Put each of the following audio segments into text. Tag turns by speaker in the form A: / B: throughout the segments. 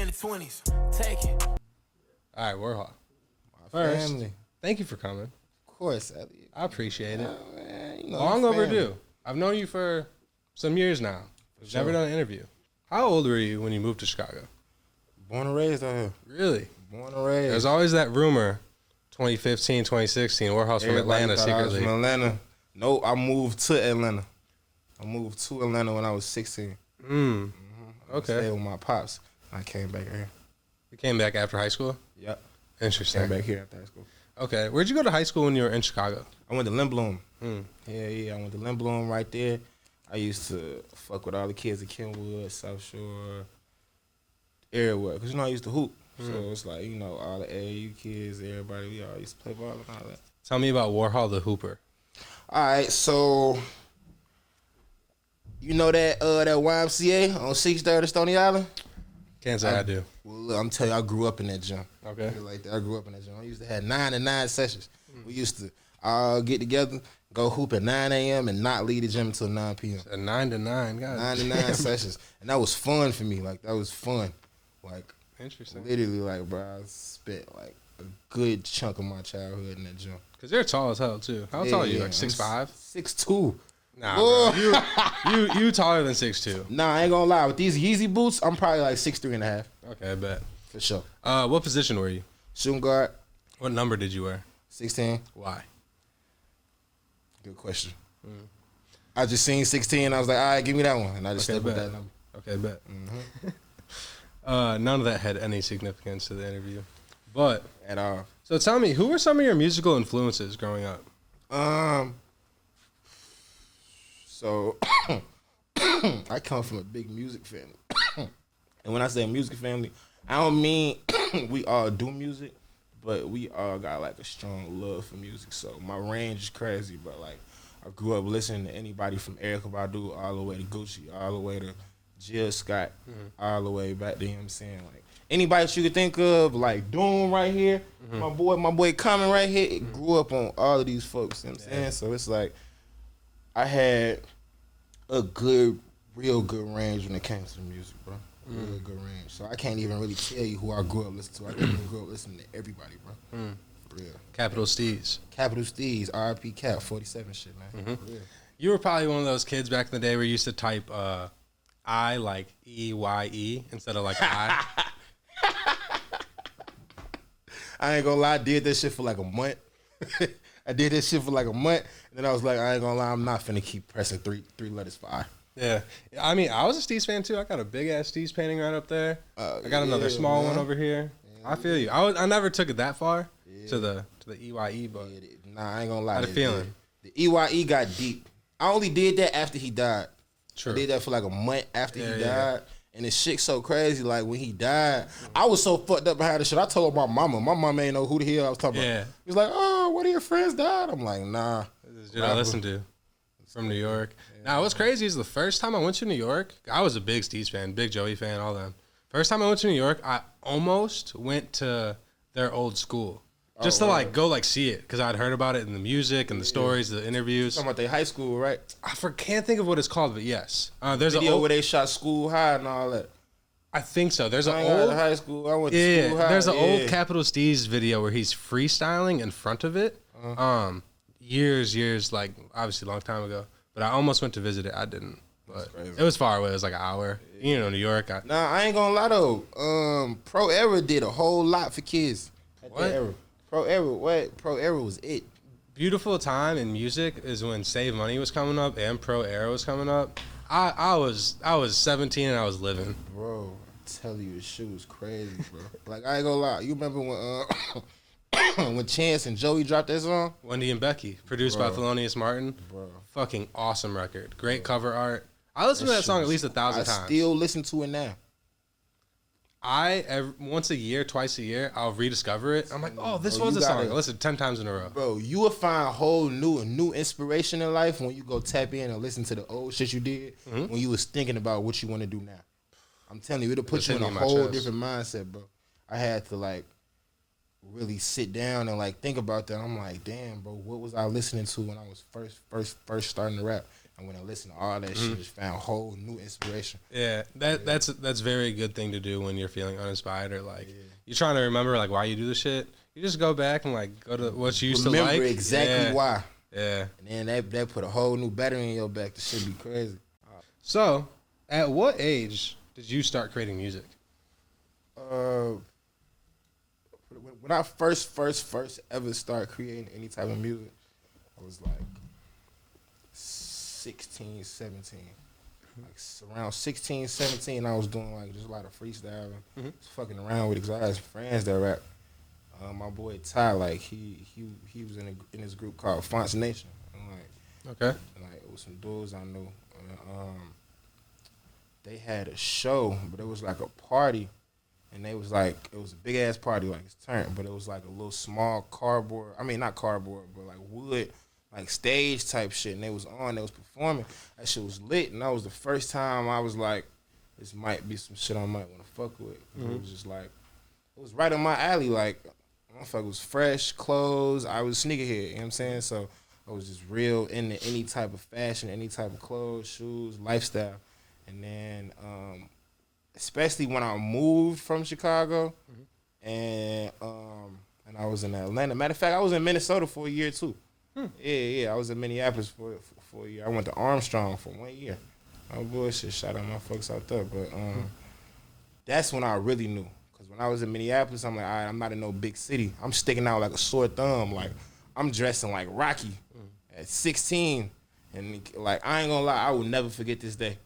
A: in the 20s. Take it.
B: All right, Warhol.
C: First, family.
B: Thank you for coming.
C: Of course, Elliot.
B: I appreciate it.
C: Man,
B: Long overdue. I've known you for some years now. We've never done an interview. How old were you when you moved to Chicago?
C: Born and raised out here.
B: Really?
C: Born and raised.
B: There's always that rumor, 2015, 2016, Warhol's from Atlanta secretly. I was
C: from Atlanta. No, I moved to Atlanta. I moved to Atlanta when I was 16.
B: Mm.
C: I stayed with my pops. I came back here.
B: You came back after high school?
C: Yep.
B: Interesting.
C: Came back here after high school.
B: Okay. Where'd you go to high school when you were in Chicago?
C: I went to Lindblom. Yeah. I went to Lindblom right there. I used to fuck with all the kids at Kenwood, South Shore, everywhere. Because, I used to hoop. So it's like, all the AAU kids, everybody, we all used to play ball and all that.
B: Tell me about Warhol the Hooper.
C: All right, so you know that YMCA on 6th of Stony Island?
B: Can't say I do.
C: Well, look, I'm telling you, I grew up in that gym.
B: Okay.
C: Like that. I grew up in that gym. I used to have 9 to 9 sessions. We used to all get together, go hoop at 9 a.m. and not leave the gym until 9 p.m.
B: So 9 to 9, guys.
C: 9 to 9 sessions. And that was fun for me. Like, that was fun. Like,
B: interesting.
C: Literally, like, bro, I spent, like, a good chunk of my childhood in that gym.
B: Because you're tall as hell, too. How tall are you? Like 6'5"?
C: 6'2".
B: Nah, bro. You taller than 6'2".
C: Nah, I ain't gonna lie. With these Yeezy boots, I'm probably like 6'3.5".
B: Okay, I bet.
C: For sure.
B: What position were you?
C: Shooting guard.
B: What number did you wear?
C: 16.
B: Why?
C: Good question. I just seen 16. I was like, all right, give me that one. And I just stuck with that number.
B: Okay, bet. None of that had any significance to the interview. But
C: at all.
B: So tell me, who were some of your musical influences growing up?
C: So I come from a big music family. And when I say music family, I don't mean we all do music, but we all got like a strong love for music. So my range is crazy, but like I grew up listening to anybody from Erykah Badu all the way to Gucci, all the way to Jill Scott, all the way back to, you know what I'm saying? Like anybody that you could think of, like Doom right here, my boy Common right here, it grew up on all of these folks, you know what I'm saying? So it's like I had a real good range when it came to the music, bro. Real good range. So I can't even really tell you who I grew up listening to. I grew up listening to everybody, bro. For real.
B: Capital Steez.
C: Capital Steez, RIP Cap, 47 shit, man. For real.
B: You were probably one of those kids back in the day where you used to type I like EYE instead of like I.
C: I ain't gonna lie, I did that shit for like a month. And then I was like, I ain't gonna lie, I'm not finna keep pressing three letters for I.
B: Yeah. I mean, I was a Steez fan too. I got a big ass Steez painting right up there. I got another small one over here. Yeah. I feel you. I never took it that far to the EYE, but
C: nah, I ain't gonna lie.
B: I had a feeling.
C: The EYE got deep. I only did that after he died.
B: True.
C: I did that for like a month after he died. And the shit so crazy, like when he died, I was so fucked up behind the shit. I told my mama. My mama ain't know who the hell I was talking about. He was like, oh, one of your friends died? I'm like, nah.
B: This is dude I listened to from New York. Now, what's crazy is the first time I went to New York, I was a big Steez fan, big Joey fan, all them. First time I went to New York, I almost went to their old school. Just to like go like see it, because I'd heard about it in the music and the stories, the interviews.
C: Talking about their high school, right?
B: Can't think of what it's called, but yes, there's
C: a video where they shot School High and all that.
B: I think so. There's an
C: old high school. I went to School High.
B: There's an old Capital Steez video where he's freestyling in front of it. Years, like obviously a long time ago. But I almost went to visit it. I didn't. But it was far away. It was like an hour. New York.
C: Nah, I ain't gonna lie though. Pro Era did a whole lot for kids.
B: What?
C: Pro Era was it.
B: Beautiful time in music is when Save Money was coming up and Pro Era was coming up. I was 17 and I was living.
C: Bro, I tell you, the shit was crazy, bro. Like I ain't gonna lie. You remember when when Chance and Joey dropped that song?
B: Wendy and Becky, produced by Thelonious Martin. Bro. Fucking awesome record. Great cover art. I listened to that song at least 1,000 times.
C: I still listen to it now.
B: Once a year, twice a year, I'll rediscover it. I'm like, oh, this was a song. I listen 10 times in a row.
C: Bro, you will find whole new inspiration in life when you go tap in and listen to the old shit you did when you was thinking about what you want to do now. I'm telling you, it'll put you in a whole different mindset, bro. I had to like really sit down and like think about that. I'm like, damn, bro, what was I listening to when I was first starting to rap? I went and listened to all that shit. Just found whole new inspiration.
B: Yeah, that's very good thing to do when you're feeling uninspired or like you're trying to remember like why you do the shit. You just go back and like go to what you used to like.
C: Remember exactly why.
B: Yeah.
C: And then that put a whole new battery in your back. This shit be crazy.
B: So, at what age did you start creating music?
C: When I first ever started creating any type of music, I was like 16, 17. Like around 16, 17, I was doing like just a lot of freestyling, just fucking around with it because I had some friends that rap. My boy Ty, like he was in this group called Fonts Nation. And like,
B: okay.
C: And like it was some dudes I knew. They had a show, but it was like a party, and it was a big ass party, like it's turned, but it was like a little small cardboard. I mean, not cardboard, but like wood, like stage type shit. And they was performing. That shit was lit, and that was the first time I was like, this might be some shit I might want to fuck with. It was just like, it was right in my alley. Like, motherfucker was fresh clothes. I was a sneakerhead, you know what I'm saying? So I was just real into any type of fashion, any type of clothes, shoes, lifestyle. And then, especially when I moved from Chicago, and I was in Atlanta. Matter of fact, I was in Minnesota for a year too. Yeah, I was in Minneapolis for a year. I went to Armstrong for 1 year. Oh bullshit, shout out my folks out there. But that's when I really knew. Cause when I was in Minneapolis, I'm like, all right, I'm not in no big city. I'm sticking out like a sore thumb. Like I'm dressing like Rocky at 16, and like I ain't gonna lie, I will never forget this day.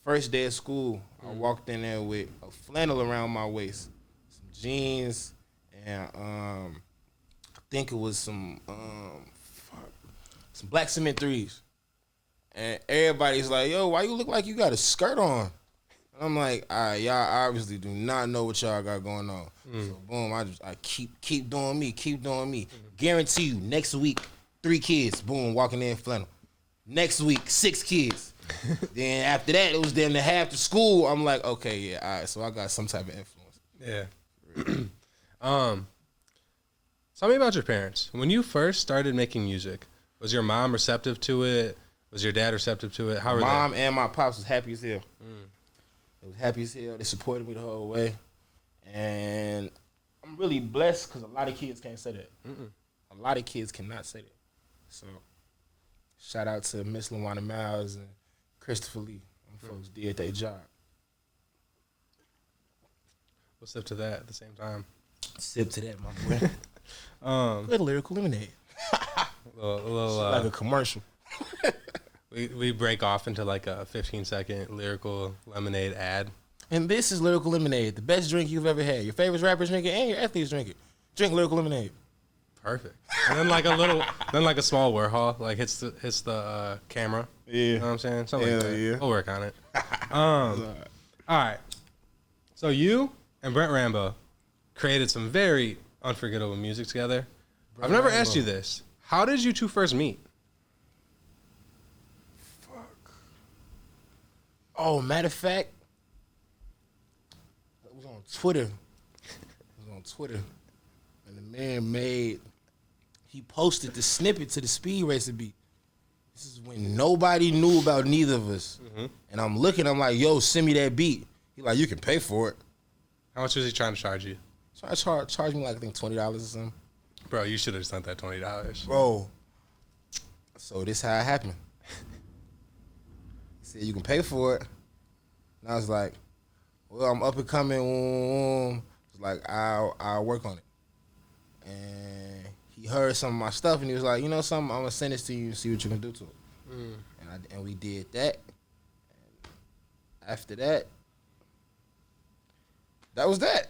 C: First day of school, I walked in there with a flannel around my waist, some jeans, and I think it was some black cement threes. And everybody's like, yo, why you look like you got a skirt on? And I'm like, all right, y'all obviously do not know what y'all got going on. So boom, I keep doing me. Guarantee you, next week, 3 kids, boom, walking in flannel. Next week, 6 kids. Then after that, it was then the half to school. I'm like, okay, yeah, all right. So I got some type of influence.
B: Yeah. Tell me about your parents. When you first started making music, was your mom receptive to it? Was your dad receptive to it? How were
C: Mom and my pops was happy as hell. They was happy as hell. They supported me the whole way, and I'm really blessed because a lot of kids can't say that. A lot of kids cannot say that. So shout out to Miss LaWanda Miles and Christopher Lee. Them folks did their job.
B: We'll sip to that at the same time.
C: Sip to that, my boy. Good lyrical lemonade. Like a commercial.
B: We break off into like a 15-second lyrical lemonade ad.
C: And this is Lyrical Lemonade, the best drink you've ever had. Your favorite rappers drink it and your athletes drink it. Drink Lyrical Lemonade.
B: Perfect. And then like a small Warhol like hits the camera.
C: Yeah.
B: You know what I'm saying? Something like that. Yeah. We'll work on it. All right. So you and Brent Rambo created some very unforgettable music together. I've never asked you this. How did you two first meet?
C: Oh, matter of fact, it was on Twitter. And the man he posted the snippet to the Speed Racer beat. This is when nobody knew about neither of us. And I'm like, yo, send me that beat. He like, you can pay for it.
B: How much was he trying to charge you?
C: So I charged me like, I think $20 or something.
B: Bro, you should have sent that $20.
C: Bro. So this how it happened. He said, you can pay for it. And I was like, well, I'm up and coming. It's like, I'll work on it. And he heard some of my stuff, and he was like, you know something, I'm going to send this to you and see what you can do to it. And we did that. And after that, that was that.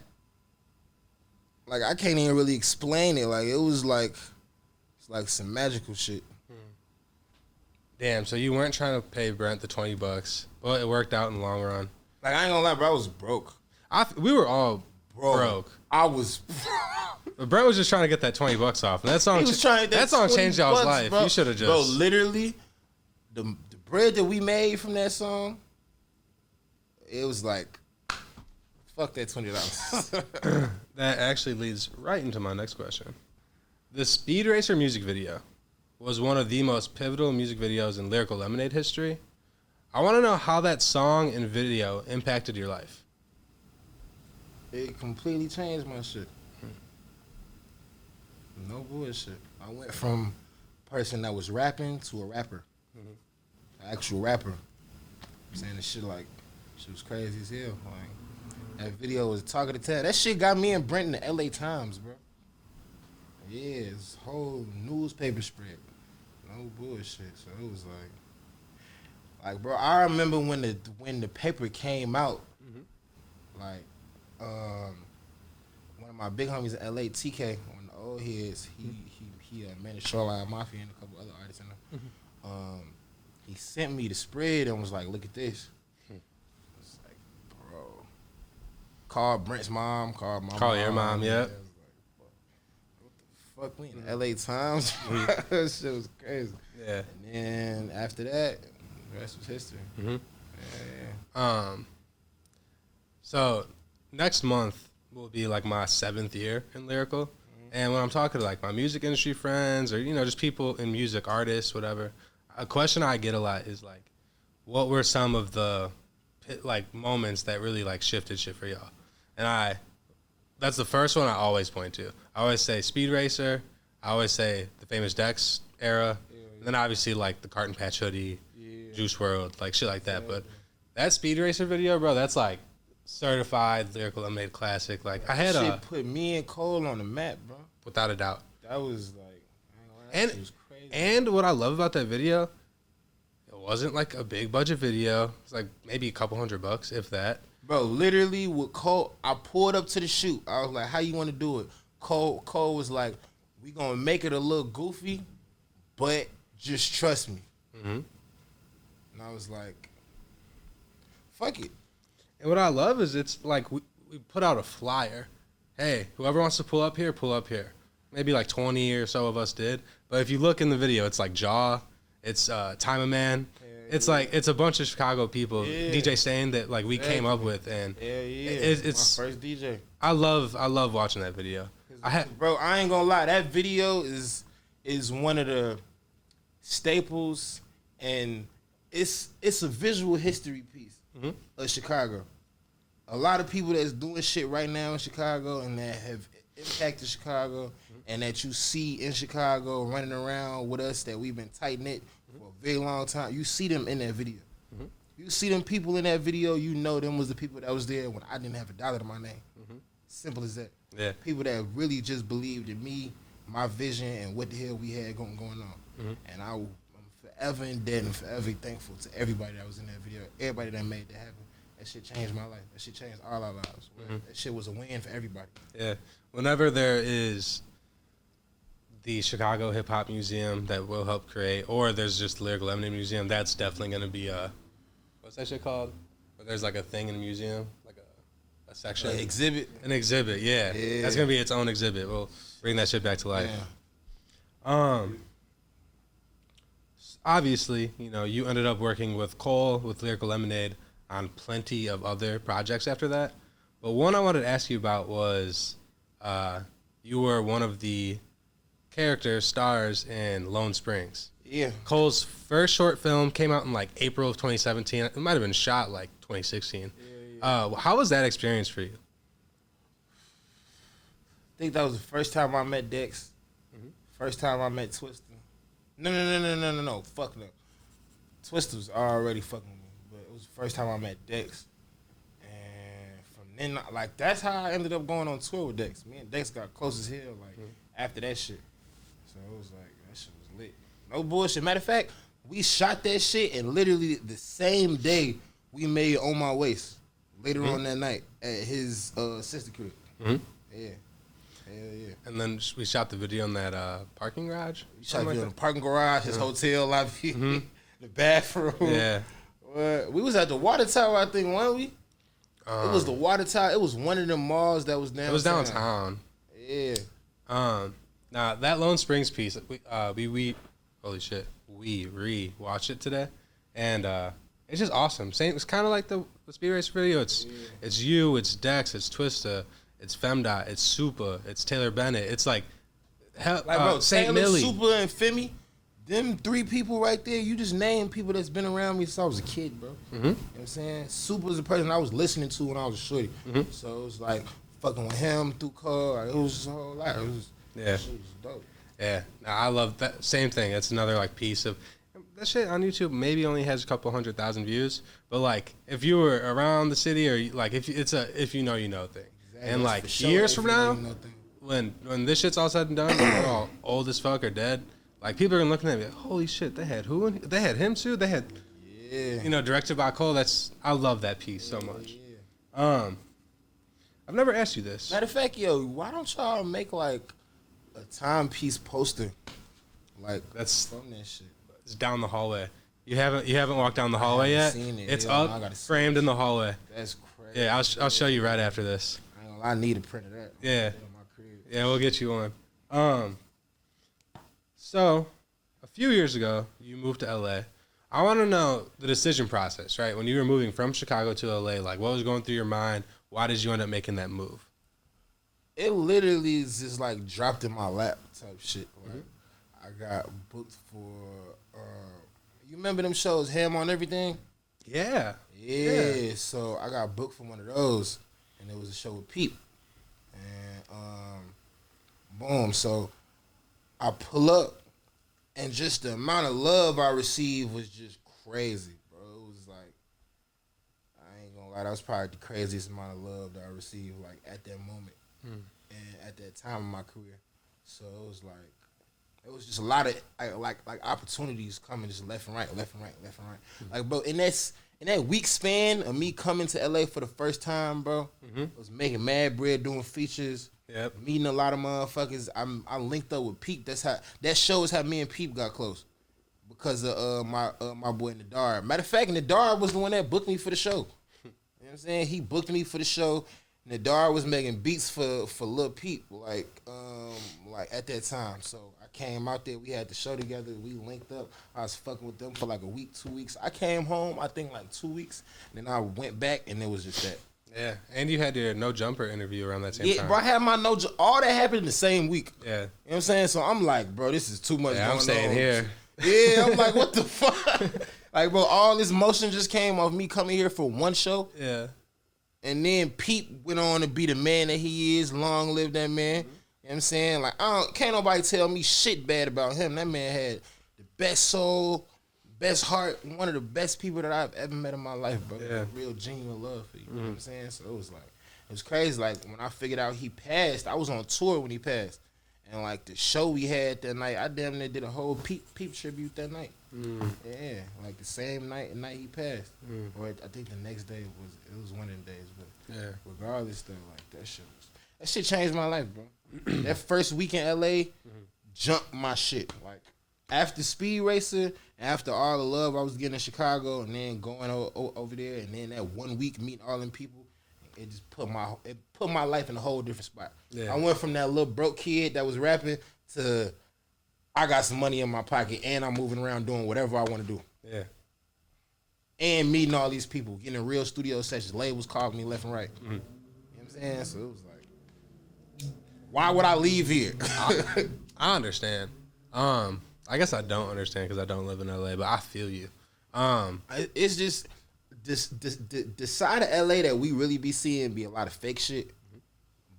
C: Like, I can't even really explain it. Like, it was like, it's like some magical shit.
B: Damn, so you weren't trying to pay Brent the $20, but it worked out in the long run.
C: Like, I ain't gonna lie, bro, I was broke.
B: We were all broke.
C: I was.
B: But Brent was just trying to get that $20 off, and that song changed y'all's life.
C: Bro.
B: You should have just.
C: Bro, literally, the bread that we made from that song, it was like, fuck that $20.
B: That actually leads right into my next question. The Speed Racer music video was one of the most pivotal music videos in Lyrical Lemonade history. I want to know how that song and video impacted your life.
C: It completely changed my shit. No bullshit. I went from a person that was rapping to a rapper. An actual rapper. Saying the shit like, shit was crazy as hell. Like, that video was talk of the town. That shit got me and Brent in the LA Times, bro. Yeah, it's a whole newspaper spread. No bullshit. So it was like, bro, I remember when the paper came out, like, one of my big homies in LA, TK, one of the old heads, he managed Shoreline Mafia and a couple other artists in there. He sent me the spread and was like, look at this. It's like, bro. Called Brent's mom, called my mom.
B: Call your mom, yeah.
C: Like, what the fuck, we in the LA Times? That shit was crazy.
B: Yeah.
C: And then after that, the rest was history. Yeah.
B: So next month will be like my 7th year in Lyrical. And when I'm talking to like my music industry friends or, just people in music, artists, whatever, a question I get a lot is like, what were some of the like moments that really like shifted shit for y'all? And that's the first one I always point to. I always say Speed Racer. I always say the famous Dex era. And then obviously like the Carton Patch Hoodie, Juice WRLD, like shit like that. But that Speed Racer video, bro, that's like certified Lyrical Lemonade classic. Like I had
C: shit put me and Cole on the map, bro.
B: Without a doubt.
C: That was like,
B: that was crazy. And what I love about that video, it wasn't like a big budget video. It's like maybe a couple $100, if that.
C: Bro, literally with Cole, I pulled up to the shoot. I was like, how you want to do it? Cole was like, we gonna make it a little goofy, but just trust me. And I was like, fuck it.
B: And what I love is it's like we put out a flyer. Hey, whoever wants to pull up here, pull up here. Maybe like 20 or so of us did. But if you look in the video, it's like Jaw, it's Time of Man. It's like, it's a bunch of Chicago people, DJ Stain that like we came up with. And it's
C: my first DJ.
B: I love watching that video.
C: Bro, I ain't gonna lie, that video is one of the staples, and it's a visual history piece of Chicago. A lot of people that's doing shit right now in Chicago and that have impacted Chicago and that you see in Chicago running around with us that we've been tight-knit for a very long time, you see them in that video. You see them people in that video, you know them was the people that was there when I didn't have $1 to my name. Simple as that.
B: Yeah.
C: People that really just believed in me, my vision, and what the hell we had going on. And I'm forever indebted and forever thankful to everybody that was in that video, everybody that made that happen. That shit changed my life. That shit changed all our lives. That shit was a win for everybody. Yeah.
B: Whenever there is the Chicago Hip Hop Museum that will help create, or there's just the Lyrical Lemonade Museum, that's definitely going to be what's that shit called? Where there's like a thing in the museum, like a section.
C: An exhibit.
B: An exhibit, yeah. That's going to be its own exhibit. We'll bring that shit back to life. Obviously, you ended up working with Cole, with Lyrical Lemonade, on plenty of other projects after that. But one I wanted to ask you about was you were one of the stars in Lone Springs.
C: Yeah.
B: Cole's first short film came out in like April of 2017. It might have been shot like 2016. How was that experience for you?
C: I think that was the first time I met Dex. First time I met Twister. No. Fuck no. Twister was already fucking with me. But it was the first time I met Dex. And from then, like, that's how I ended up going on tour with Dex. Me and Dex got close as hell, like, after that shit. So it was like, that shit was lit. No bullshit. Matter of fact, we shot that shit, and literally the same day, we made On My Waist. Later on that night at his sister crib. Yeah. Hell yeah.
B: And then we shot the video in that parking garage?
C: We shot the video in the parking garage, his hotel lobby, the bathroom.
B: Yeah.
C: We was at the water tower, I think, weren't we? It was the water tower. It was one of them malls that was downtown.
B: It was downtown.
C: Yeah.
B: Now, that Lone Springs piece, we holy shit, we re-watched it today. And it's just awesome. It's kind of like the Speed Racer video. It's you, it's Dex, it's Twista, it's Femdot, it's Supa, it's Taylor Bennett. It's like,
C: bro,
B: St.
C: Taylor,
B: Millie.
C: Supa, and Femi, them 3 people right there, you just named people that's been around me since I was a kid, bro. You know what I'm saying? Super was the person I was listening to when I was a shorty. So it was like fucking with him through car. Like, it was just a whole lot. It was,
B: Yeah.
C: shit was dope.
B: Yeah, no, I love that. Same thing. It's another like piece of that shit on YouTube. Maybe only has a couple 100,000 views, but like if you were around the city or like if you know thing, exactly. And like
C: sure,
B: years from now, when this shit's all said and done, we're all old as fuck or dead. Like people are gonna looking at me like, holy shit, they had who? They had him too. They had, directed by Cole. I love that piece so much. I've never asked you this.
C: Matter of fact, yo, why don't y'all make like a timepiece poster, like
B: that's
C: from that shit?
B: It's down the hallway. You haven't walked down the hallway yet.
C: Seen it.
B: It's up, framed in the hallway.
C: That's crazy.
B: Yeah, I'll show you right after this.
C: I need a print of that.
B: Yeah, yeah, we'll get you on. So a few years ago, you moved to LA. I want to know the decision process, right? When you were moving from Chicago to LA, like what was going through your mind? Why did you end up making that move?
C: It literally is just like dropped in my lap type shit. Like I got booked for. You remember them shows, Ham on Everything?
B: Yeah.
C: So I got booked for one of those, and it was a show with Peep, and boom. So I pull up, and just the amount of love I received was just crazy, bro. It was like, I ain't gonna lie, that was probably the craziest amount of love that I received, like at that moment and at that time in my career. So it was like, it was just a lot of like opportunities coming just left and right. Like, bro, in that week span of me coming to LA for the first time, bro, I was making mad bread, doing features, meeting a lot of motherfuckers. I linked up with Peep. That shows how me and Peep got close because of my boy Nadar. Matter of fact, Nadar was the one that booked me for the show. You know what I'm saying? He booked me for the show. Nadar was making beats for Lil Peep, like at that time. So I came out there. We had the show together. We linked up. I was fucking with them for like a week, 2 weeks. I came home, I think like 2 weeks. Then I went back, and it was just that.
B: Yeah, and you had your No Jumper interview around that same time.
C: Yeah, bro, I had my all that happened in the same week.
B: Yeah.
C: You know what I'm saying? So I'm like, bro, this is too much going on.
B: I'm staying here.
C: Yeah, I'm like, what the fuck? Like, bro, all this motion just came off me coming here for one show.
B: Yeah.
C: And then Pete went on to be the man that he is. Long live that man. You know what I'm saying? Like, can't nobody tell me shit bad about him. That man had the best soul, best heart, one of the best people that I've ever met in my life, bro.
B: Yeah.
C: Real genuine love for you. You know what I'm saying? So it was crazy. Like, when I figured out he passed, I was on tour when he passed. And, like, the show we had that night, I damn near did a whole Peep tribute that night. Yeah, like the same night he passed. Or I think the next day was one of them days. But
B: yeah,
C: regardless, though, like that shit changed my life, bro. That first week in LA jumped my shit. Like after Speed Racer, after all the love I was getting in Chicago, and then going over there, and then that 1 week meeting all them people, it just put my life in a whole different spot. Yeah. I went from that little broke kid that was rapping to I got some money in my pocket and I'm moving around doing whatever I want to do.
B: Yeah.
C: And meeting all these people, getting real studio sessions. Labels called me left and right. You know what I'm saying? So it was like, why would I leave here?
B: I understand. I guess I don't understand because I don't live in LA, but I feel you.
C: It's just the side of LA that we really be seeing be a lot of fake shit.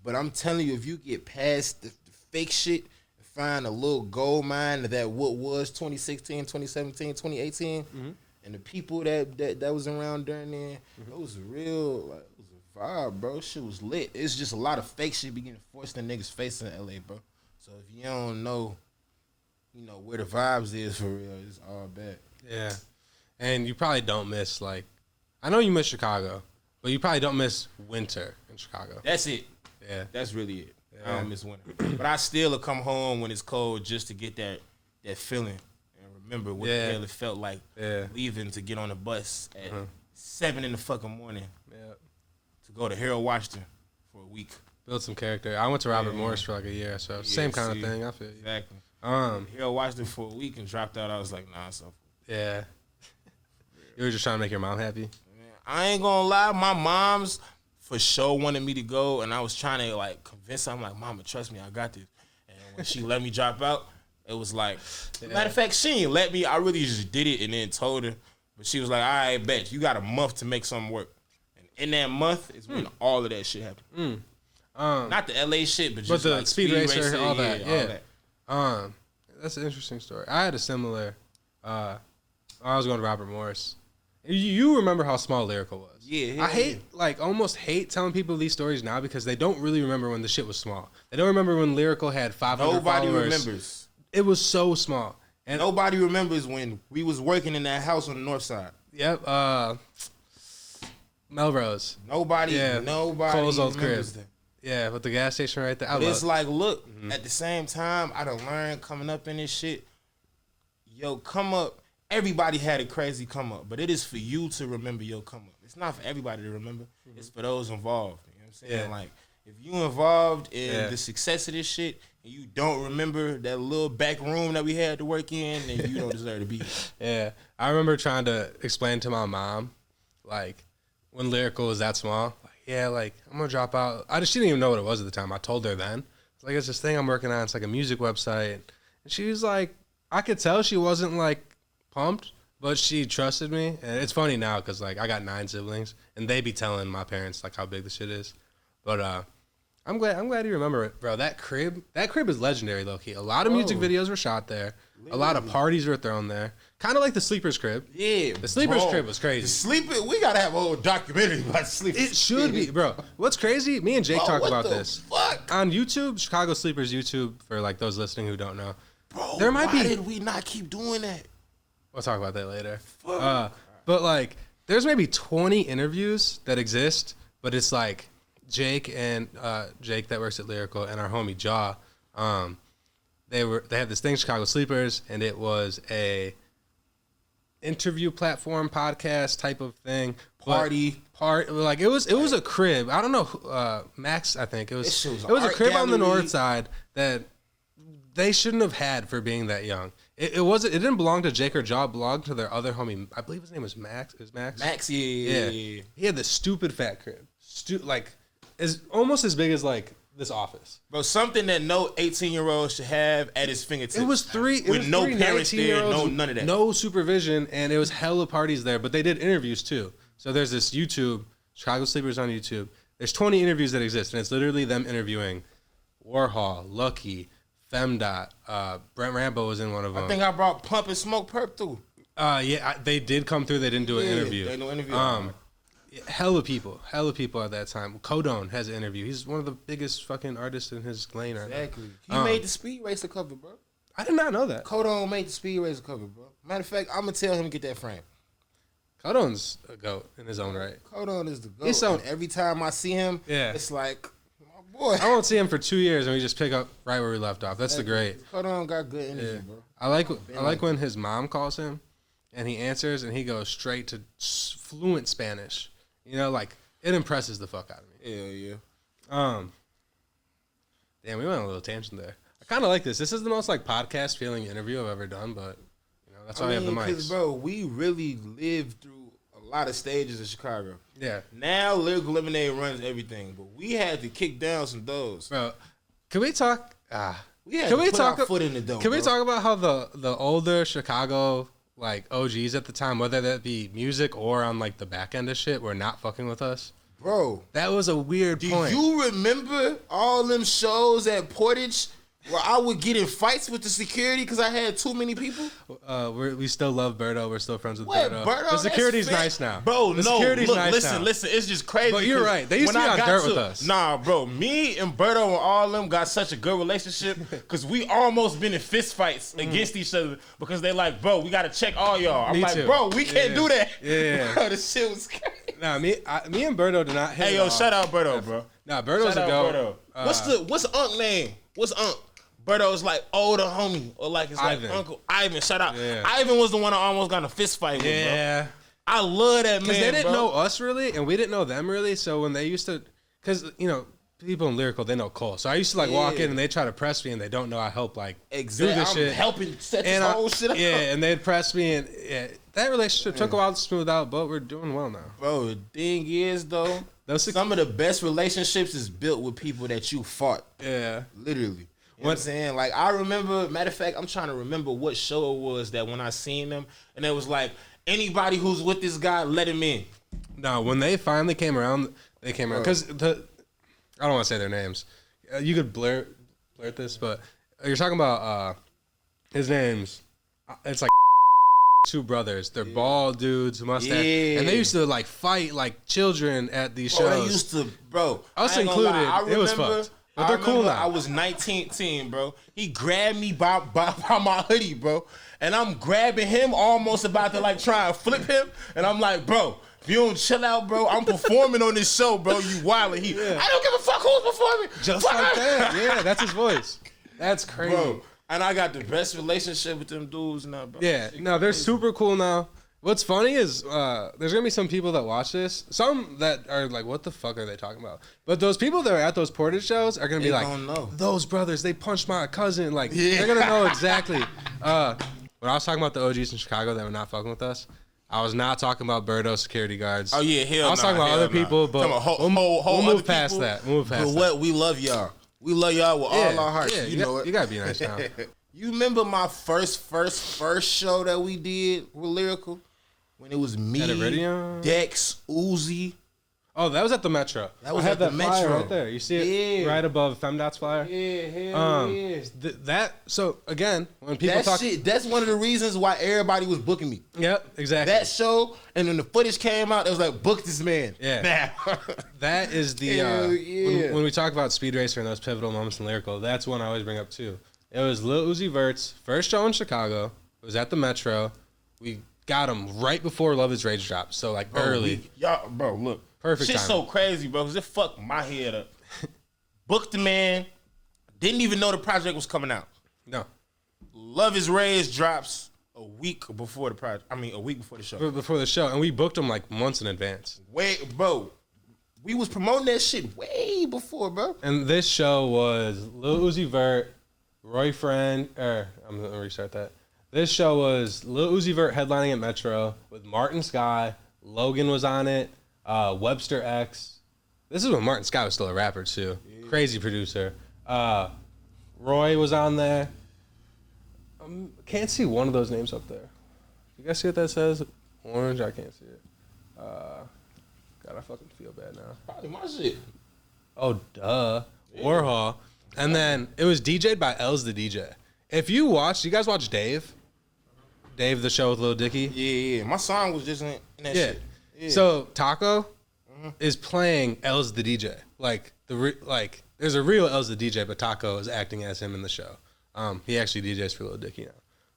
C: But I'm telling you, if you get past the fake shit and find a little gold mine that what was 2016, 2017, 2018, and the people that was around during then, it was real, like, it was a vibe, bro. Shit was lit. It's just a lot of fake shit be getting forced in niggas' face in LA, bro. So if you don't know, where the vibes is for real, it's all bad.
B: Yeah. And you probably don't miss, like, I know you miss Chicago, but you probably don't miss winter in Chicago.
C: That's it.
B: Yeah.
C: That's really it. Yeah. I don't miss winter. But I still will come home when it's cold just to get that feeling and remember what the hell it felt like leaving to get on the bus at 7 in the fucking morning to go to Harold Washington for a week.
B: Build some character. I went to Robert Morris for like a year, so same kind of thing. I feel you.
C: Exactly. Harold Washington for a week and dropped out. I was like, nah, so.
B: Yeah. You were just trying to make your mom happy?
C: I ain't gonna lie, my mom's for sure wanted me to go, and I was trying to like convince her. I'm like, Mama, trust me, I got this. And when she let me drop out, It was like, matter of fact, she didn't let me. I really just did it and then told her. But she was like, all right, bet. You got a month to make something work. And in that month is when all of that shit happened. Not the LA shit, but just
B: the
C: like
B: Speed Racer, all that.
C: All that.
B: That's an interesting story. I had a similar. I was going to Robert Morris. You remember how small Lyrical was?
C: Yeah.
B: I almost hate telling people these stories now because they don't really remember when the shit was small. They don't remember when Lyrical had 500
C: Nobody
B: followers.
C: remembers.
B: It was so small. And
C: nobody remembers when we was working in that house on the north side.
B: Yep. Melrose.
C: Nobody
B: Cole's old crib.
C: remembers that.
B: Yeah, with the gas station right there.
C: But it's like, look, at the same time, I done learned coming up in this shit. Yo, come up. Everybody had a crazy come up, but it is for you to remember your come up. It's not for everybody to remember. It's for those involved. You know what I'm saying?
B: Yeah.
C: Like, if you involved in the success of this shit and you don't remember that little back room that we had to work in, then you don't deserve to be here.
B: Yeah. I remember trying to explain to my mom, like, when Lyrical was that small, I'm going to drop out. She didn't even know what it was at the time. I told her then. It's like, it's this thing I'm working on. It's like a music website. And she was like, I could tell she wasn't, like, pumped, but she trusted me. And it's funny now because, like, I got 9 siblings, and they be telling my parents, like, how big the shit is. But I'm glad you remember it, bro. That crib is legendary, low-key. A lot of music videos were shot there. Literally. A lot of parties were thrown there. Kind of like the Sleepers crib.
C: Yeah,
B: the Sleepers crib was crazy.
C: We gotta have a whole documentary about Sleepers.
B: It should be, bro. What's crazy? Me and Jake talk about this.
C: Fuck?
B: On YouTube, Chicago Sleepers YouTube, for like those listening who don't know.
C: Bro,
B: why
C: did we not keep doing that?
B: We'll talk about that later. But like, there's maybe 20 interviews that exist, but it's like Jake that works at Lyrical and our homie Jaw. They had this thing, Chicago Sleepers, and it was a interview platform podcast type of thing. Like it was a crib. I don't know, Max. I think it was a crib on the north side that they shouldn't have had for being that young. It didn't belong to Jake or Jaw. It belonged to their other homie. I believe his name was Max. Is Max?
C: Max, yeah.
B: He had this stupid fat crib. Is almost as big as like this office.
C: Bro, something that no 18-year-old should have at his fingertips.
B: It was
C: no parents there, none of that.
B: No supervision, and it was hella parties there, but they did interviews too. So there's this YouTube, Chicago Sleepers on YouTube. There's 20 interviews that exist, and it's literally them interviewing Warhol, Lucky, Femdot, Brent Rambo was in one of them.
C: I think I brought Pump and Smoke Perp through.
B: They did come through. They didn't do an interview.
C: They no interview.
B: Hella people at that time. Codone has an interview. He's one of the biggest fucking artists in his lane right now.
C: Exactly. He made the Speed Racer cover, bro.
B: I did not know that.
C: Codone made the Speed Racer cover, bro. Matter of fact, I'm going to tell him to get that frame.
B: Codone's a GOAT in his own right.
C: Codone is the GOAT. And every time I see him, it's like, my boy.
B: I won't see him for 2 years, and we just pick up right where we left off. That's the great.
C: Codone got good energy, bro.
B: I like when his mom calls him, and he answers, and he goes straight to fluent Spanish. You know, like, it impresses the fuck out of me.
C: Hell yeah.
B: Damn, we went on a little tangent there. I kind of like this. This is the most, like, podcast feeling interview I've ever done, but, you know, that's why we have the mics.
C: Because, bro, we really lived through a lot of stages in Chicago.
B: Yeah.
C: Now, Lyrical Lemonade runs everything, but we had to kick down some doors.
B: Bro, can we talk?
C: We had to put our foot in the door,
B: Can we talk about how the older Chicago, like, OGs at the time, whether that be music or on, like, the back end of shit, were not fucking with us?
C: Bro.
B: That was a weird point.
C: Do you remember all them shows at Portage where I would get in fights with the security because I had too many people?
B: We still love Berto. We're still friends with Berto.
C: The
B: security's nice now.
C: Bro, listen, it's just crazy.
B: But you're right. They used to be on dirt with us.
C: Nah, bro. Me and Berto and all them got such a good relationship because we almost been in fist fights against each other because they like, bro, we got to check all y'all. I'm like, bro, we can't do that.
B: Yeah.
C: Bro, this shit was crazy.
B: Nah, me and Berto did not hit.
C: Hey, yo, shout out Berto, bro.
B: Nah, Berto's a go.
C: What's Unc name? What's Unc? Berto's like older homie, or like it's Ivan. Like Uncle Ivan. Shout out. Yeah. Ivan was the one I almost got in a fist fight with, bro. I love that man, because
B: they didn't know us really, and we didn't know them really. So when they used to, because, you know, people in Lyrical, they know Cole. So I used to, like, walk in, and they try to press me, and they don't know I help, like, do this shit.
C: Helping set this whole shit up.
B: Yeah, and they'd press me, and that relationship took a while to smooth out, but we're doing well now.
C: Bro, the thing is, though, some of the best relationships is built with people that you fought.
B: Yeah.
C: Literally. You know what I'm saying? Like, I remember, matter of fact, I'm trying to remember what show it was that when I seen them, and it was like, anybody who's with this guy, let him in.
B: No, when they finally came around, they came around. Because I don't want to say their names. You could blur this, but you're talking about his names. It's like two brothers. They're bald dudes, mustache. Yeah. And they used to, like, fight like children at these shows.
C: They used to,
B: us included. It was fucked. But they're cool now.
C: I was 19, bro. He grabbed me by my hoodie, bro. And I'm grabbing him, almost about to, like, try and flip him. And I'm like, bro, if you don't chill out, bro, I'm performing on this show, bro. You wildin'. I don't give a fuck who's performing.
B: Just like that. Yeah, that's his voice. That's crazy.
C: Bro, and I got the best relationship with them dudes now, bro.
B: Yeah, no, they're super cool now. What's funny is there's going to be some people that watch this. Some that are like, what the fuck are they talking about? But those people that are at those Portage shows are going to be like, those brothers, they punched my cousin. Like, they're going to know exactly. When I was talking about the OGs in Chicago that were not fucking with us, I was not talking about Birdo security guards.
C: Oh, yeah, hell no.
B: I was talking about other people, but we'll move past that.
C: But what? We love y'all. We love y'all with all our hearts.
B: Yeah, you know it. You got to be nice now.
C: You remember my first show that we did with Lyrical? When it was me, Dex, Uzi.
B: Oh, that was at the Metro.
C: That was at the Metro
B: right there. You see it right above FemDot's flyer?
C: Yeah, hell yeah.
B: So, again, when people talk...
C: That's one of the reasons why everybody was booking me.
B: Yep, exactly.
C: That show, and when the footage came out, it was like, book this man.
B: Yeah. That is the... when we talk about Speed Racer and those pivotal moments in Lyrical, that's one I always bring up, too. It was Lil Uzi Vert's first show in Chicago. It was at the Metro. We got him right before Love Is Rage dropped, so like early.
C: Y'all, bro, look.
B: Perfect
C: shit's
B: time.
C: So crazy, bro, because it fucked my head up. Booked the man. Didn't even know the project was coming out.
B: No.
C: Love Is Rage drops a week before the project. I mean, a week before the show.
B: Before the show, and we booked him like months in advance.
C: Bro, we was promoting that shit way before, bro.
B: And this show was Lil Uzi Vert, Roy Friend, I'm going to restart that. This show was Lil Uzi Vert headlining at Metro with Martin Sky. Logan was on it. Webster X. This is when Martin Sky was still a rapper, too. Yeah. Crazy producer. Roy was on there. Can't see one of those names up there. You guys see what that says? Orange? I can't see it. God, I fucking feel bad now.
C: Probably my shit.
B: Oh, duh. Yeah. Warhol. And then it was DJ'd by Els the DJ. If you guys watch Dave? Dave, the show with Lil Dicky?
C: Yeah. My song was just in that shit.
B: Yeah. So Taco is playing Els the DJ. Like there's a real Els the DJ, but Taco is acting as him in the show. He actually DJs for Lil Dicky now.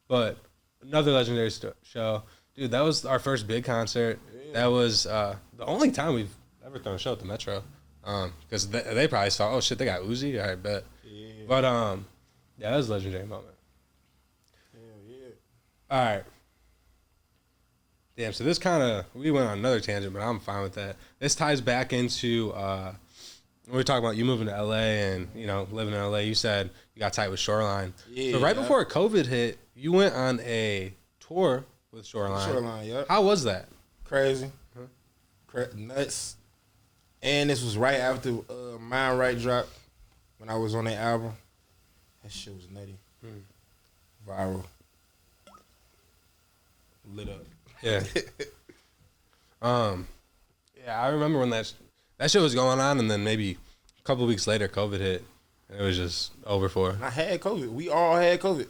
B: But another legendary show. Dude, that was our first big concert. Yeah. That was the only time we've ever thrown a show at the Metro. Because they probably saw, oh shit, they got Uzi? I bet. Yeah. But yeah, that was a legendary moment. All right. Damn, so this we went on another tangent, but I'm fine with that. This ties back into, when we were talking about you moving to LA and, living in LA, you said you got tight with Shoreline. Yeah. So right before COVID hit, you went on a tour with Shoreline.
C: Shoreline, yep.
B: How was that?
C: Crazy. Nuts. And this was right after Mind Right dropped, when I was on that album. That shit was nutty. Viral. Lit up.
B: Yeah. Yeah, I remember when that shit was going on, and then maybe a couple of weeks later, COVID hit, and it was just over for.
C: I had COVID. We all had COVID.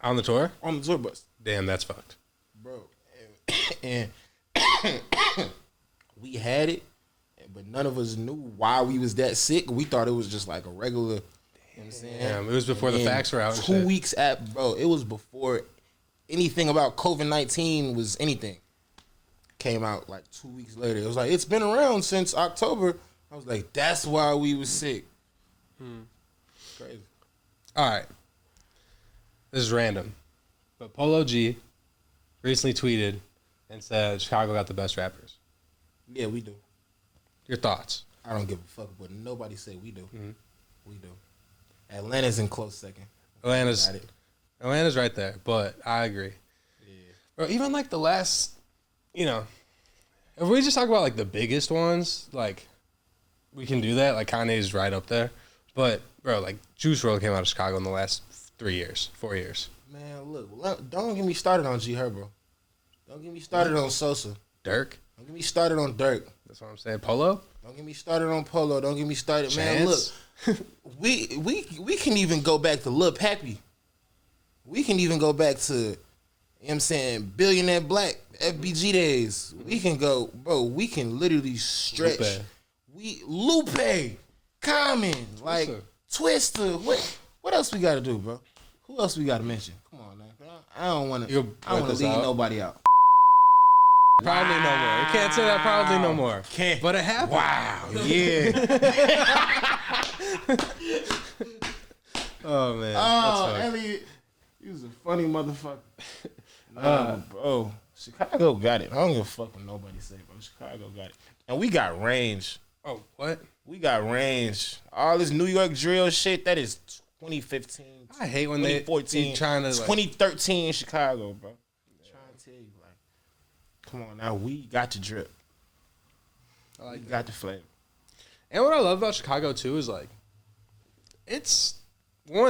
B: On the tour?
C: On the tour bus.
B: Damn, that's fucked.
C: Bro. And we had it, but none of us knew why we was that sick. We thought it was just like a regular, you know what I'm saying?
B: Damn, it was before the facts were out.
C: 2 weeks it was before anything about COVID-19 was anything. Came out like 2 weeks later. It was like, it's been around since October. I was like, that's why we was sick. Crazy.
B: All right. This is random. But Polo G recently tweeted and said Chicago got the best rappers.
C: Yeah, we do.
B: Your thoughts?
C: I don't give a fuck, but nobody say we do. We do. Atlanta's in close second.
B: Atlanta's right there, but I agree. Yeah. Bro, even like the last, if we just talk about like the biggest ones, like we can do that. Like Kanye's right up there. But bro, like Juice WRLD came out of Chicago in the last 4 years.
C: Man, look, don't get me started on G Herbo. Don't get me started on Sosa.
B: Dirk.
C: Don't get me started on Dirk.
B: That's what I'm saying. Polo.
C: Don't get me started on Polo. Don't get me started,
B: Chance.
C: man. Look, we can even go back to Lil Pappy. We can even go back to, you know what I'm saying, Billionaire Black, FBG days. We can go, bro. We can literally stretch. Lupe, Common, like Twister. What else we got to do, bro? Who else we got to mention? Come on, man. I don't want to leave nobody out.
B: Probably no more. You can't say that. Probably no more.
C: Can't.
B: But it happened.
C: Wow. Yeah.
B: Oh man.
C: Oh, Elliot, you was a funny motherfucker. Bro, Chicago got it. I don't give a fuck what nobody say, bro. Chicago got it, and we got range.
B: Oh, what?
C: We got range. All this New York drill shit, that is 2015.
B: I hate when
C: 2014,
B: they trying to
C: 2013 in Chicago, bro. I'm trying to tell you, like, come on now, we got the drip. We got the flavor.
B: And what I love about Chicago too is like, it's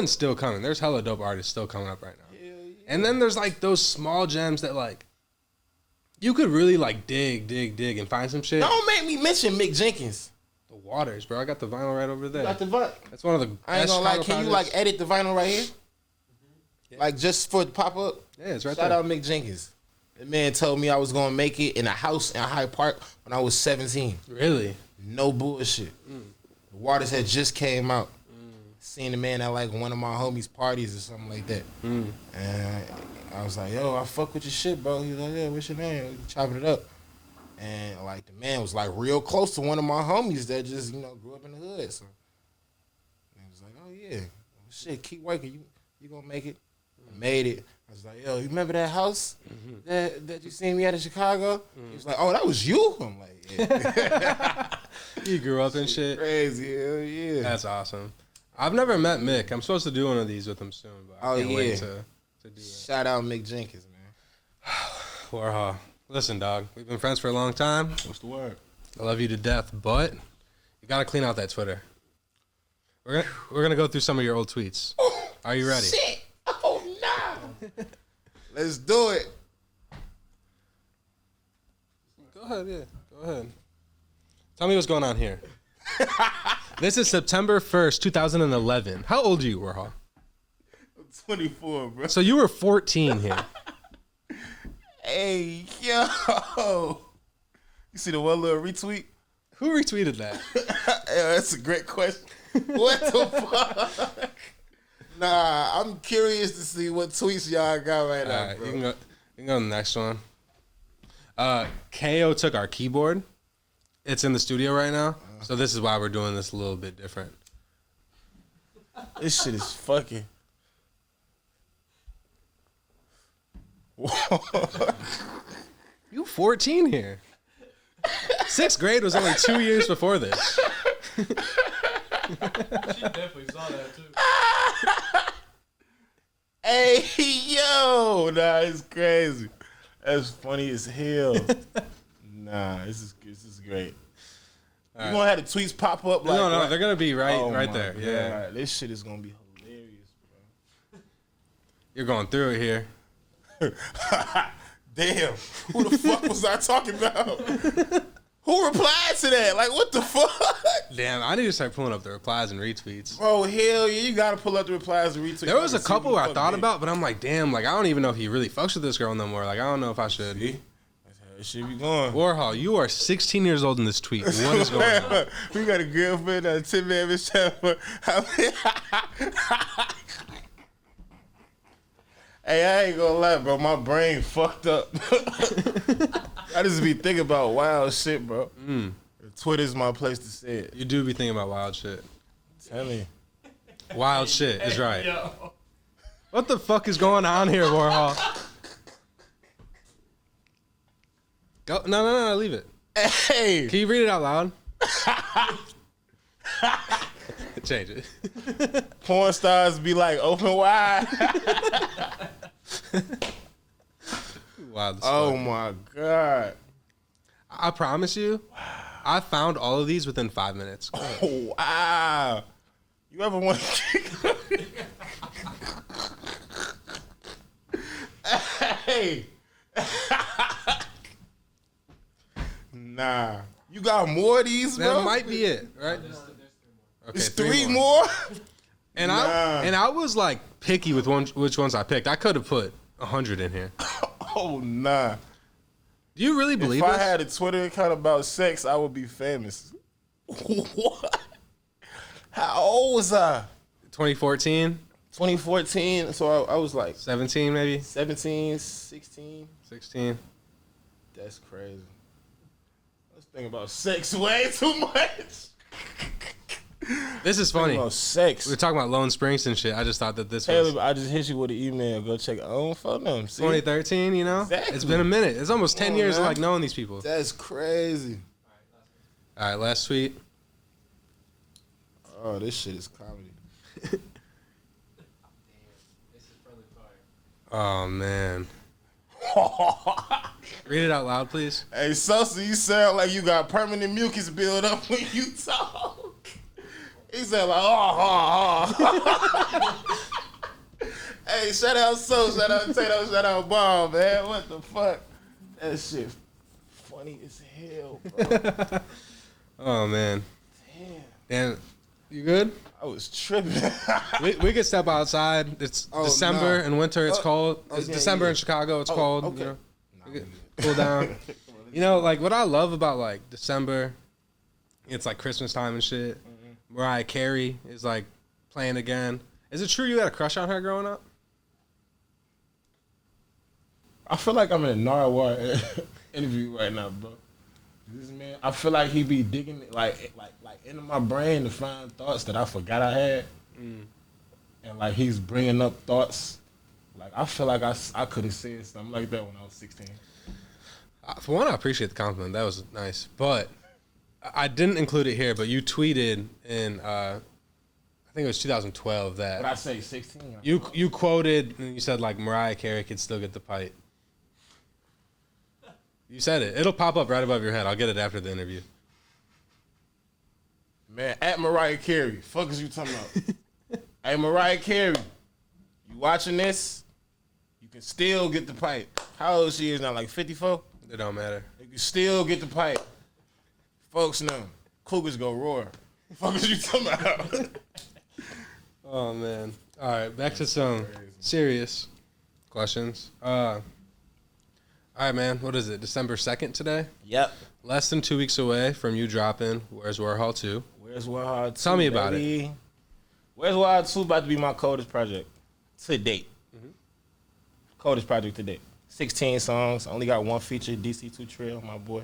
B: still coming. There's hella dope artists still coming up right now. Yeah. And then there's like those small gems that like you could really like dig and find some shit.
C: Don't make me mention Mick Jenkins.
B: The Waters, bro. I got the vinyl right over there.
C: You got the vinyl.
B: That's one of the
C: I ain't
B: best
C: gonna lie.
B: Chicago
C: Can you
B: projects.
C: like edit the vinyl right here?
B: Yeah.
C: Like just for the pop up?
B: Yeah, it's right
C: Shout
B: there.
C: out Mick Jenkins. The man told me I was gonna make it in a house in Hyde Park when I was 17.
B: Really?
C: No bullshit. The Waters had just came out. Seen the man at like one of my homies' parties or something like that. And I was like, yo, I fuck with your shit, bro. He was like, yeah, what's your name? We chopping it up. And like the man was like real close to one of my homies that just, grew up in the hood. So he was like, oh yeah. Shit, keep working. You gonna make it. I made it. I was like, yo, you remember that house that you seen me at in Chicago? He was like, oh, that was you? I'm like, yeah.
B: You grew up and shit.
C: Crazy, hell yeah.
B: That's awesome. I've never met Mick. I'm supposed to do one of these with him soon, but I can't wait to do that.
C: Shout out Mick Jenkins, man.
B: Warhol. Listen, dog. We've been friends for a long time.
C: What's the word?
B: I love you to death, but you gotta clean out that Twitter. We're gonna go through some of your old tweets. Are you ready?
C: Shit! Oh no! Let's do it.
B: Go ahead, yeah. Go ahead. Tell me what's going on here. This is September 1st, 2011. How old are you, Warhol?
C: I'm 24, bro.
B: So you were 14 here.
C: Hey, yo. You see the one little retweet?
B: Who retweeted that?
C: Yeah, that's a great question. What the fuck? Nah, I'm curious to see what tweets y'all got right now,
B: Right,
C: bro.
B: you can go to the next one. KO took our keyboard. It's in the studio right now. So this is why we're doing this a little bit different.
C: This shit is fucking.
B: You 14 here. 6th grade was only 2 years before this.
A: She definitely saw that too.
C: Hey, yo. Nah, it's crazy. That's funny as hell. Nah, this is great. You
B: right.
C: gonna have the tweets pop up like
B: No,
C: right?
B: they're gonna be right
C: Oh my
B: there.
C: God.
B: Yeah,
C: This shit is gonna be hilarious,
B: you're going through it here.
C: bro. Damn, who the fuck was I talking about? Who replied to that? Like, what the fuck?
B: Damn, I need to start pulling up the replies and retweets.
C: Bro, hell yeah, you gotta pull up the replies and retweets.
B: There was a
C: See
B: couple
C: who the
B: I
C: fuck
B: thought
C: did.
B: about, but I'm like, damn, like I don't even know if he really fucks with this girl no more. Like I don't know if I should.
C: See? That's how it should be going.
B: Warhol, you are 16 years old in this tweet. What is going on?
C: We got a girlfriend on 10 man Hey, I ain't gonna lie, bro. My brain fucked up. I just be thinking about wild shit, bro. Twitter's my place to say it.
B: You do be thinking about wild shit.
C: Tell me.
B: Wild shit is right.
A: Yo.
B: What the fuck is going on here, Warhol? Go. No, leave it.
C: Hey.
B: Can you read it out loud? Change it.
C: Porn stars be like open wide.
B: Wild as
C: Oh
B: fuck.
C: my God.
B: I promise you, I found all of these within 5 minutes.
C: Oh, wow. You ever want to Hey. Nah. You got more of these, bro?
B: That might be it, right? Okay,
C: It's three more?
B: And I was like picky with which ones I picked. I could have put 100 in here.
C: Oh, nah.
B: Do you really believe
C: If
B: this?
C: I had a Twitter account about sex, I would be famous. What? How old was I?
B: 2014,
C: 2014. So I was like
B: 17 maybe,
C: 17, 16.
B: 16.
C: That's crazy. I was thinking about sex way too much.
B: This is funny.
C: About sex.
B: We were talking about Lone Springs and shit. I just thought that this
C: Taylor,
B: was
C: I just hit you with an email. Go check our own phone number. See?
B: 2013, you know?
C: Exactly.
B: It's been a minute. It's almost 10 years of
C: man.
B: like knowing these people.
C: That's crazy.
B: All right, last tweet.
C: Oh, this shit is comedy.
B: Oh, man. Read it out loud, please.
C: Hey, Sosa, you sound like you got permanent mucus build up when you talk. He sound like, Hey, shout out Sosa, shout out Tato, shout out Bomb, man. What the fuck? That shit funny as hell, bro.
B: Oh, man.
C: Damn.
B: Damn. You good?
C: I was tripping.
B: We could step outside. It's December and winter. It's cold. It's
C: yeah,
B: December
C: yeah.
B: in Chicago. It's cold.
C: Okay.
B: You know, we could cool down. You know, like what I love about like December, it's like Christmas time and shit.
C: Mm-hmm.
B: Mariah Carey is like playing again. Is it true you had a crush on her growing up?
C: I feel like I'm in a Narwhal interview right now, bro. This man, I feel like he be digging like into my brain to find thoughts that I forgot I had, and like he's bringing up thoughts. Like I feel like I could have said something like that when I was 16.
B: For one, I appreciate the compliment. That was nice, but I didn't include it here. But you tweeted in I think it was 2012 that
C: But I say 16.
B: you quoted and you said like Mariah Carey could still get the pipe. You said it. It'll pop up right above your head. I'll get it after the interview.
C: Man, at Mariah Carey, fuck is you talking about? Hey, Mariah Carey, you watching this? You can still get the pipe. How old she is now? Like 54?
B: It don't matter.
C: You can still get the pipe. Folks know. Cougars go roar. Fuck is you talking about?
B: Oh man. All right, back to some serious questions. All right, man. What is it? December 2nd today?
C: Yep.
B: Less than 2 weeks away from you dropping Where's Warhol 2.
C: Where's Warhol 2?
B: Tell me about
C: it. Where's Warhol 2 about to be my coldest project to date. Coldest project to date. 16 songs. Only got one feature, DC2 Trail, my boy.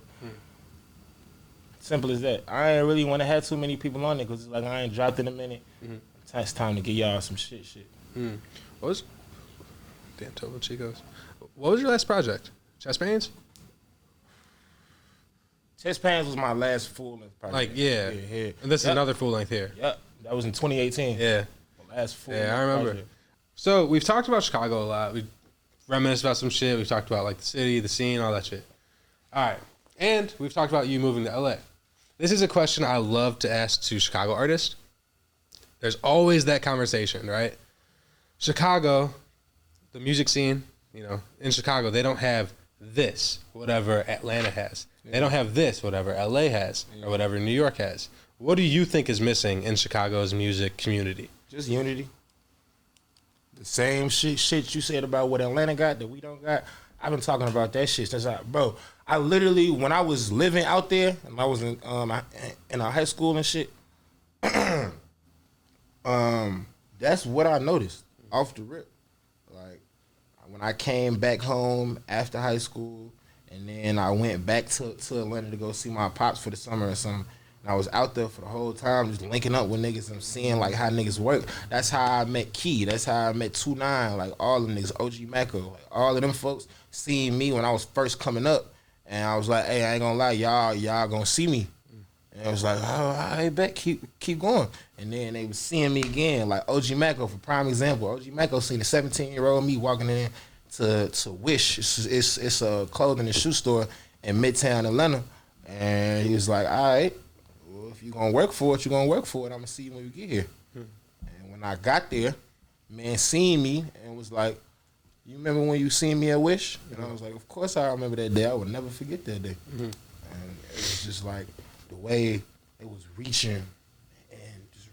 C: Simple as that. I ain't really want to have too many people on it because it's like I ain't dropped in a minute. It's time to get y'all some shit.
B: What was... Damn, Topo Chicos. What was your last project? Chest Pains?
C: Chest Pains was my last full-length project.
B: Like, yeah. And this is another full-length here.
C: Yep. That was in 2018.
B: Yeah.
C: My last full-length
B: Yeah, I remember.
C: project.
B: So we've talked about Chicago a lot. We've reminisced about some shit. We've talked about like the city, the scene, all that shit. All right. And we've talked about you moving to LA. This is a question I love to ask to Chicago artists. There's always that conversation, right? Chicago, the music scene, you know, in Chicago, they don't have this, whatever Atlanta has. They don't have this, whatever LA has, or whatever New York has. What do you think is missing in Chicago's music community?
C: Just unity. The same shit you said about what Atlanta got that we don't got. I've been talking about that shit since I literally, when I was living out there and I was in our high school and shit, that's what I noticed off the rip. Like when I came back home after high school and then I went back to Atlanta to go see my pops for the summer or something. And I was out there for the whole time just linking up with niggas and seeing like how niggas work. That's how I met Key. That's how I met 2-9, like all them niggas, OG Mako. Like all of them folks seeing me when I was first coming up. And I was like, hey, I ain't gonna lie, y'all gonna see me. And I was like, oh, I ain't bet, keep going. And then they was seeing me again, like OG Mako, for prime example. OG Mako seen a 17-year-old me walking in to Wish. It's a clothing and shoe store in Midtown Atlanta. And he was like, all right, well, if you gonna work for it, you gonna work for it. I'm gonna see you when you get here. when I got there, man seen me and was like, you remember when you seen me at Wish? And I was like, of course I remember that day. I would never forget that day. And it was just like the way it was reaching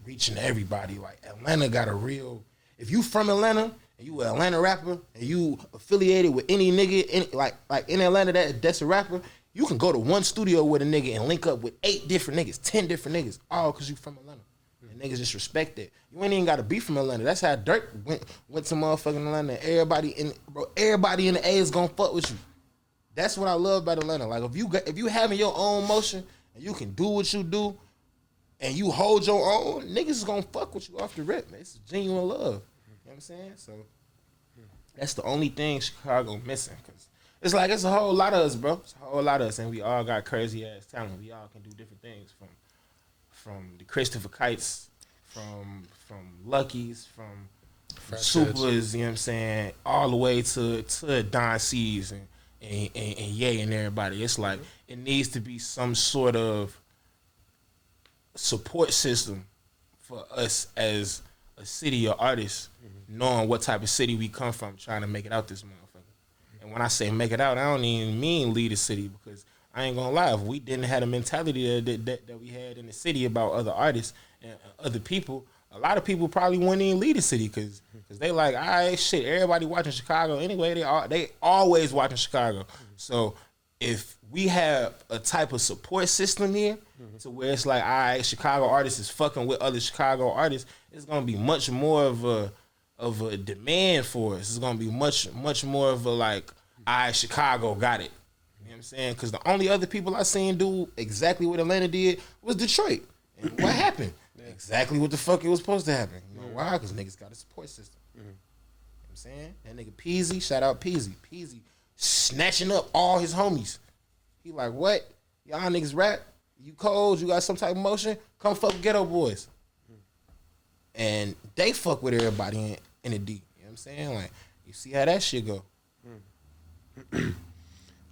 C: to everybody. Like Atlanta got a real, if you from Atlanta and you an Atlanta rapper and you affiliated with any nigga like in Atlanta that's a rapper, you can go to one studio with a nigga and link up with 8 different niggas, 10 different niggas, all because you from Atlanta. And niggas just respect that. You ain't even got to be from Atlanta. That's how Dirk went to motherfucking Atlanta. Everybody in the A is gonna fuck with you. That's what I love about Atlanta. Like if you having your own motion and you can do what you do and you hold your own, niggas is gonna fuck with you off the rip, man. It's genuine love. You know what I'm saying? So that's the only thing Chicago missing. Cause it's like it's a whole lot of us, bro. It's a whole lot of us, and we all got crazy ass talent. We all can do different things from the Christopher Kites, from Luckies, from Supers, you know what I'm saying, all the way to Don C's and Ye and everybody. It's like it needs to be some sort of support system for us as a city or artists, knowing what type of city we come from, trying to make it out this motherfucker. And when I say make it out, I don't even mean lead a city, because I ain't gonna lie, if we didn't have the mentality that we had in the city about other artists and other people, a lot of people probably wouldn't even lead the city, because they like, all right, shit, everybody watching Chicago anyway. They always watching Chicago. So if we have a type of support system here to where it's like, all right, Chicago artists is fucking with other Chicago artists, it's gonna be much more of a demand for us. It's gonna be much more of a like, all right, Chicago got it. You know what I'm saying? Because the only other people I seen do exactly what Atlanta did was Detroit. And what happened? Exactly what the fuck it was supposed to happen. You know why? Because niggas got a support system. You know what I'm saying? That nigga Peasy, shout out Peasy. Peasy snatching up all his homies. He like, what? Y'all niggas rap? You cold? You got some type of motion? Come fuck with Ghetto Boys. And they fuck with everybody in the D. You know what I'm saying? Like, you see how that shit go.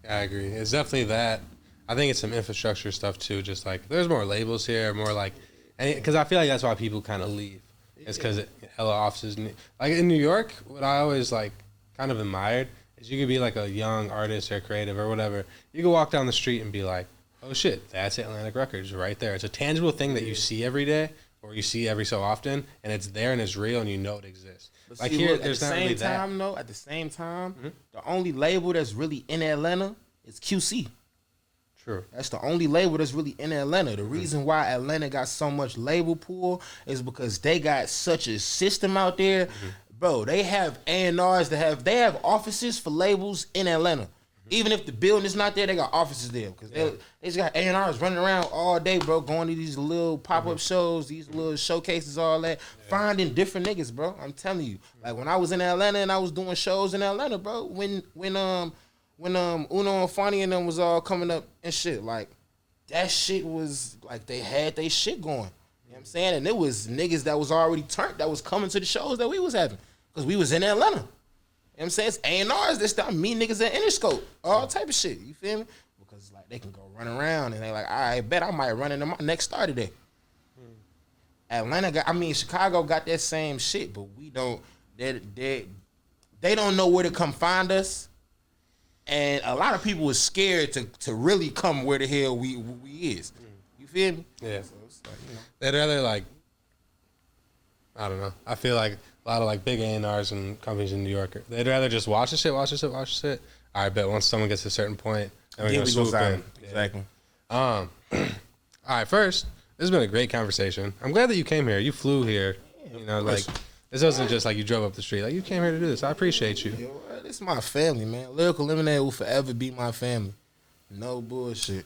B: I agree. It's definitely that. I think it's some infrastructure stuff too. Just like there's more labels here, more like, because I feel like that's why people kind of leave. It's because hella offices. Like in New York, what I always like kind of admired is you could be like a young artist or creative or whatever. You could walk down the street and be like, oh shit, that's Atlantic Records right there. It's a tangible thing that you see every day or you see every so often, and it's there and it's real and you know it exists.
C: But
B: like
C: see,
B: here,
C: look,
B: there's not really that.
C: At the same time, the only label that's really in Atlanta is QC.
B: True.
C: That's the only label that's really in Atlanta. The reason why Atlanta got so much label pool is because they got such a system out there. Bro, they have A&Rs they have offices for labels in Atlanta. Even if the building is not there, they got offices there. Because they just got A&Rs running around all day, bro, going to these little pop-up shows, these little showcases, all that, finding different niggas, bro. I'm telling you. Like, when I was in Atlanta and I was doing shows in Atlanta, bro, when Uno and Fonny and them was all coming up and shit, like, that shit was, like, they had they shit going. You know what I'm saying? And it was niggas that was already turned that was coming to the shows that we was having. Because we was in Atlanta. You know what I'm saying? It's A&Rs this time. Me niggas at Interscope. All type of shit. You feel me? Because, like, they can go run around and they like, I bet I might run into my next star today. Chicago got that same shit, but we don't, they don't know where to come find us. And a lot of people are scared to really come where the hell we is. You feel me?
B: Yeah.
C: So it's like, you know.
B: They'd rather like, I don't know. I feel like a lot of like big A&Rs and companies in New York, they'd rather just watch the shit. All right, but once someone gets to a certain point, then we're going to swoop in.
C: Exactly.
B: All right, first, this has been a great conversation. I'm glad that you came here. You flew here. You know, like, this wasn't just like you drove up the street. Like, you came here to do this. I appreciate you.
C: Yo, this is my family, man. Lyrical Lemonade will forever be my family. No bullshit.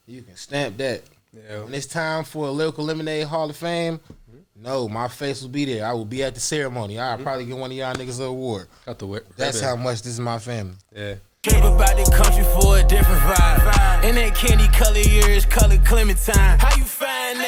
C: You can stamp that.
B: Yeah.
C: When it's time for a Lyrical Lemonade Hall of Fame, no, my face will be there. I will be at the ceremony. I'll probably get one of y'all niggas an award.
B: Got the whip.
C: That's how much this is my family.
B: Yeah.
D: Came about the country for a different vibe. And that candy color ears, color clementine. How you